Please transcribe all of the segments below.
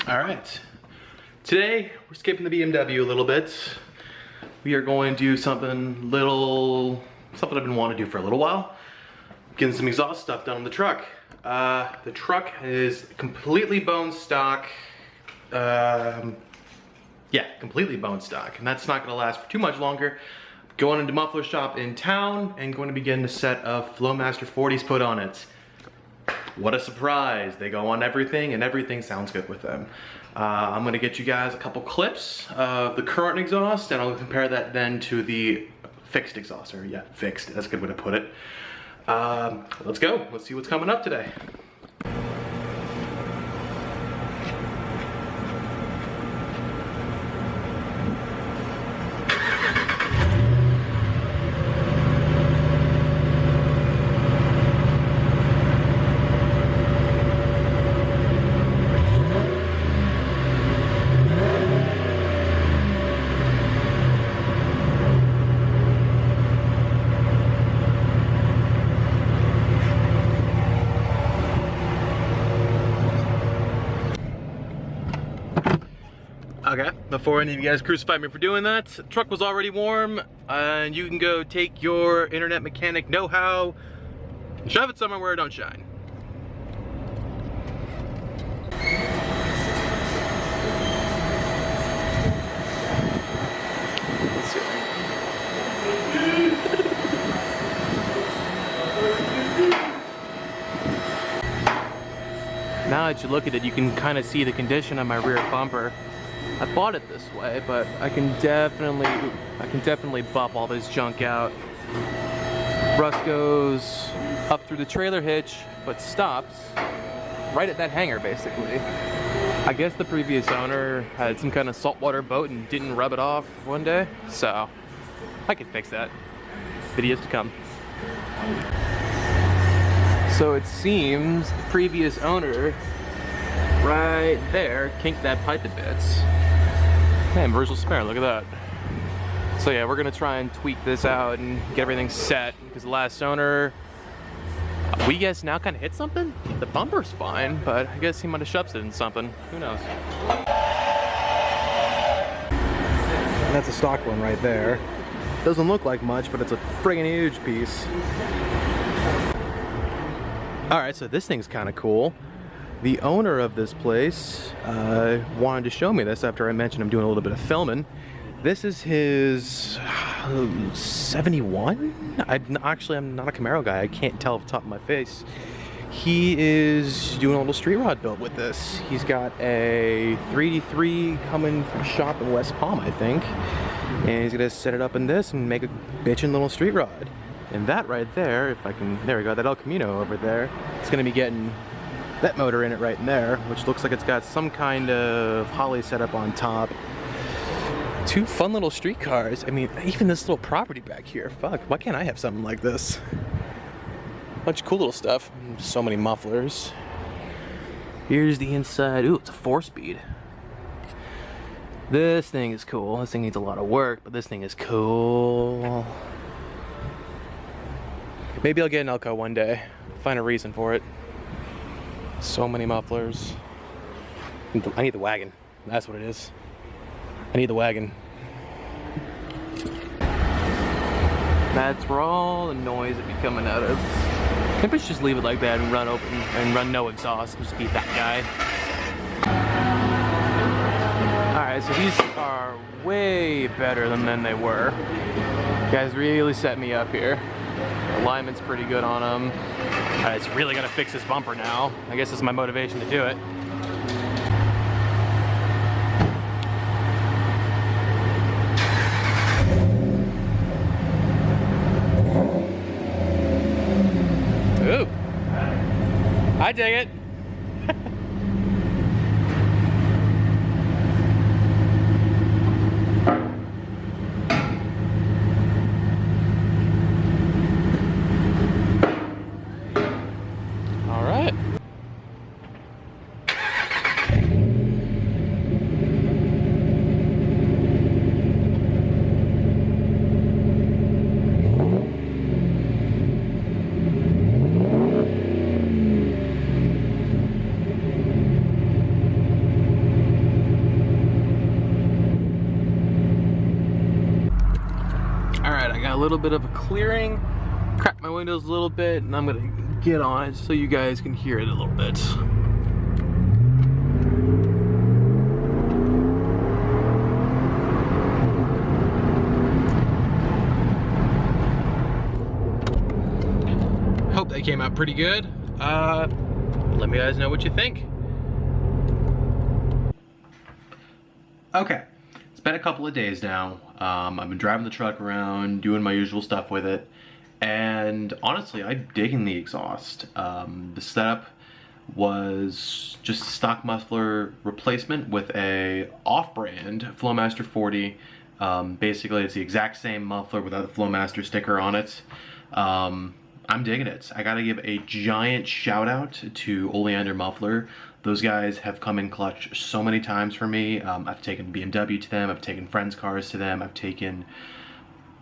All right, today we're skipping the BMW a little bit. We are going to do something I've been wanting to do for a little while. Getting some exhaust stuff done on the truck. The truck is completely bone stock. Yeah, completely bone stock, and that's not gonna last for too much longer. Going into muffler shop in town and going to be getting a set of Flowmaster 40s put on it. What a surprise. They go on everything and everything sounds good with them. I'm gonna get you guys a couple clips of the current exhaust and I'll compare that then to the fixed exhaust, or yeah, fixed, that's a good way to put it. Let's go, let's see what's coming up today. Okay, before any of you guys crucify me for doing that, the truck was already warm, and you can go take your internet mechanic know-how and shove it somewhere where it don't shine. Let's see. Now that you look at it, you can kind of see the condition of my rear bumper. I bought it this way, but I can definitely buff all this junk out. Rust goes up through the trailer hitch, but stops right at that hanger, basically. I guess the previous owner had some kind of saltwater boat and didn't rub it off one day, so I can fix that. Videos to come. So it seems the previous owner right there kinked that pipe to bits. Man, Virgil spare, look at that. So yeah, we're gonna try and tweak this out and get everything set, because the last owner, we guess now kind of hit something? The bumper's fine, but I guess he might have shoved it in something. Who knows? That's a stock one right there. Doesn't look like much, but it's a friggin' huge piece. All right, so this thing's kind of cool. The owner of this place wanted to show me this after I mentioned I'm doing a little bit of filming. This is his 71? I'm not a Camaro guy. I can't tell off the top of my face. He is doing a little street rod build with this. He's got a 3D3 coming from a shop in West Palm, I think. And he's gonna set it up in this and make a bitchin' little street rod. And that right there, if I can, there we go, that El Camino over there, it's gonna be getting that motor in it right in there, which looks like it's got some kind of Holly setup on top. Two fun little street cars. I mean, even this little property back here. Fuck, why can't I have something like this? Bunch of cool little stuff. So many mufflers. Here's the inside. Ooh, it's a 4-speed. This thing is cool. This thing needs a lot of work, but this thing is cool. Maybe I'll get an Elko one day. Find a reason for it. So many mufflers. I need the wagon. That's what it is. I need the wagon. That's where all the noise would be coming out of. Maybe I should just leave it like that and run open and run no exhaust. Just be that guy. Alright, so these are way better than they were. You guys really set me up here. Alignment's pretty good on them. It's really gonna fix this bumper now. I guess this is my motivation to do it. Ooh, I dig it. a little bit of a clearing, crack my windows a little bit, and I'm gonna get on it so you guys can hear it a little bit. Hope that came out pretty good. Let me guys know what you think. Okay, it's been a couple of days now. I've been driving the truck around, doing my usual stuff with it, and honestly, I'm digging the exhaust. The setup was just a stock muffler replacement with a off-brand Flowmaster 40. Basically, it's the exact same muffler without the Flowmaster sticker on it. I'm digging it. I gotta give a giant shout out to Oleander Muffler. Those guys have come in clutch so many times for me. I've taken BMW to them, I've taken friends' cars to them, I've taken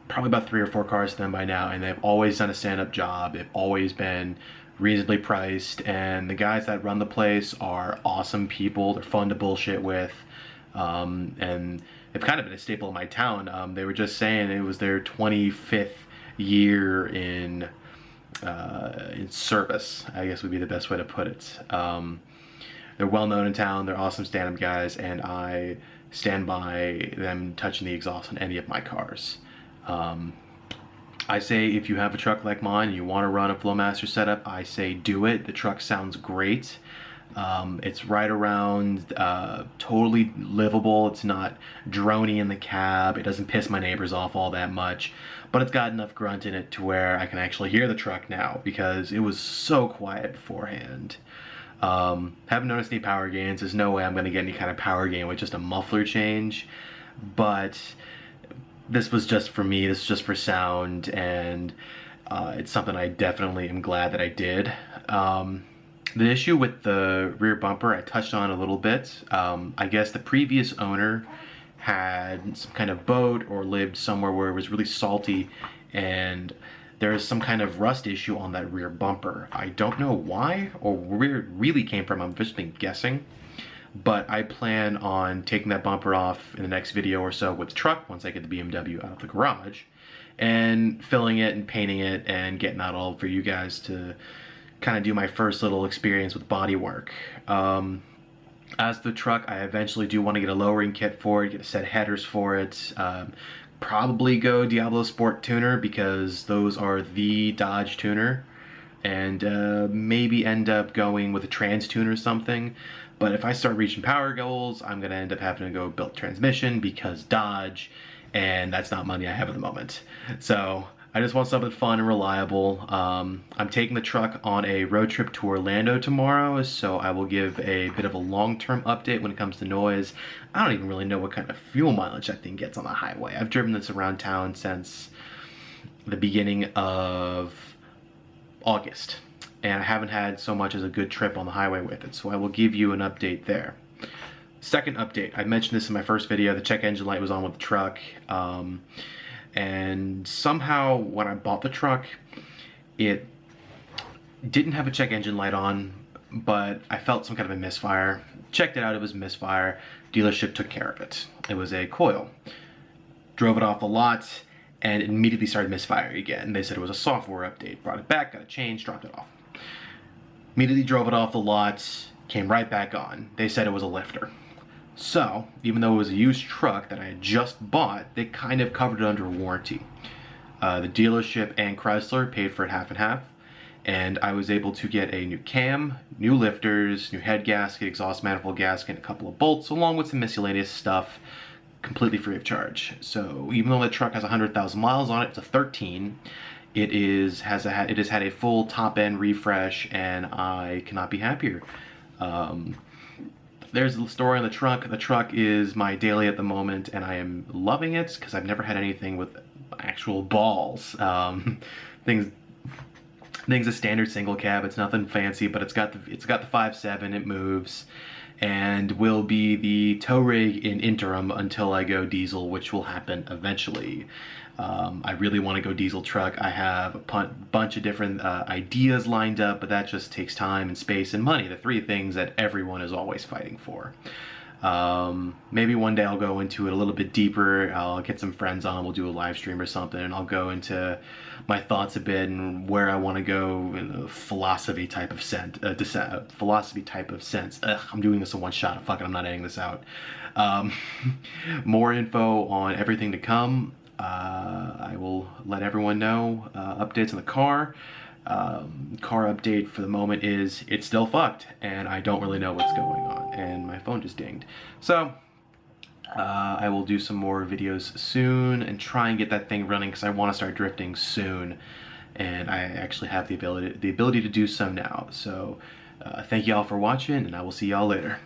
probably about 3 or 4 cars to them by now, and they've always done a stand-up job. They've always been reasonably priced, and the guys that run the place are awesome people. They're fun to bullshit with, and they've kind of been a staple in my town. They were just saying it was their 25th year in service, I guess would be the best way to put it. They're well known in town, they're awesome stand-up guys, and I stand by them touching the exhaust on any of my cars. I say if you have a truck like mine and you want to run a Flowmaster setup, I say do it. The truck sounds great. It's right around totally livable. It's not droney in the cab. It doesn't piss my neighbors off all that much, but it's got enough grunt in it to where I can actually hear the truck now, because it was so quiet beforehand. Haven't noticed any power gains. There's no way I'm going to get any kind of power gain with just a muffler change, but this was just for me. This is just for sound, and it's something I definitely am glad that I did. The issue with the rear bumper I touched on a little bit. I guess the previous owner had some kind of boat or lived somewhere where it was really salty, and there's some kind of rust issue on that rear bumper. I don't know why or where it really came from. I'm just been guessing, but I plan on taking that bumper off in the next video or so with the truck once I get the BMW out of the garage, and filling it and painting it and getting that all for you guys to kind of do my first little experience with body work. As the truck, I eventually do want to get a lowering kit for it, get a set of headers for it, probably go Diablo Sport tuner, because those are the Dodge tuner, and maybe end up going with a trans tuner or something. But if I start reaching power goals, I'm gonna end up having to go build transmission, because Dodge, and that's not money I have at the moment. So I just want something fun and reliable. I'm taking the truck on a road trip to Orlando tomorrow, so I will give a bit of a long-term update when it comes to noise. I don't even really know what kind of fuel mileage that thing gets on the highway. I've driven this around town since the beginning of August, and I haven't had so much as a good trip on the highway with it, so I will give you an update there. Second update, I mentioned this in my first video, the check engine light was on with the truck. And somehow when I bought the truck, it didn't have a check engine light on, but I felt some kind of a misfire. Checked it out, it was a misfire. Dealership took care of it. It was a coil. Drove it off the lot and it immediately started misfiring again. They said it was a software update. Brought it back, got it changed, dropped it off. Immediately drove it off the lot, came right back on. They said it was a lifter. So, even though it was a used truck that I had just bought, they kind of covered it under warranty. The dealership and Chrysler paid for it half and half, and I was able to get a new cam, new lifters, new head gasket, exhaust manifold gasket, a couple of bolts, along with some miscellaneous stuff, completely free of charge. So, even though that truck has 100,000 miles on it, it's a 13, it has had a full top-end refresh, and I cannot be happier. There's the story on the truck. The truck is my daily at the moment, and I am loving it because I've never had anything with actual balls. Things a standard single cab. It's nothing fancy, but it's got the 5.7. It moves, and will be the tow rig in interim until I go diesel, which will happen eventually. I really want to go diesel truck. I have a bunch of different ideas lined up, but that just takes time and space and money, the 3 things that everyone is always fighting for. Maybe one day I'll go into it a little bit deeper. I'll get some friends on, we'll do a live stream or something, and I'll go into my thoughts a bit and where I want to go in a philosophy type of sense. I'm doing this in one shot. Fuck it, I'm not editing this out. More info on everything to come. I will let everyone know. Updates on the car. Car update for the moment is it's still fucked, and I don't really know what's going on, and my phone just dinged. So I will do some more videos soon and try and get that thing running, because I want to start drifting soon, and I actually have the ability to do so now. So thank you all for watching, and I will see y'all later.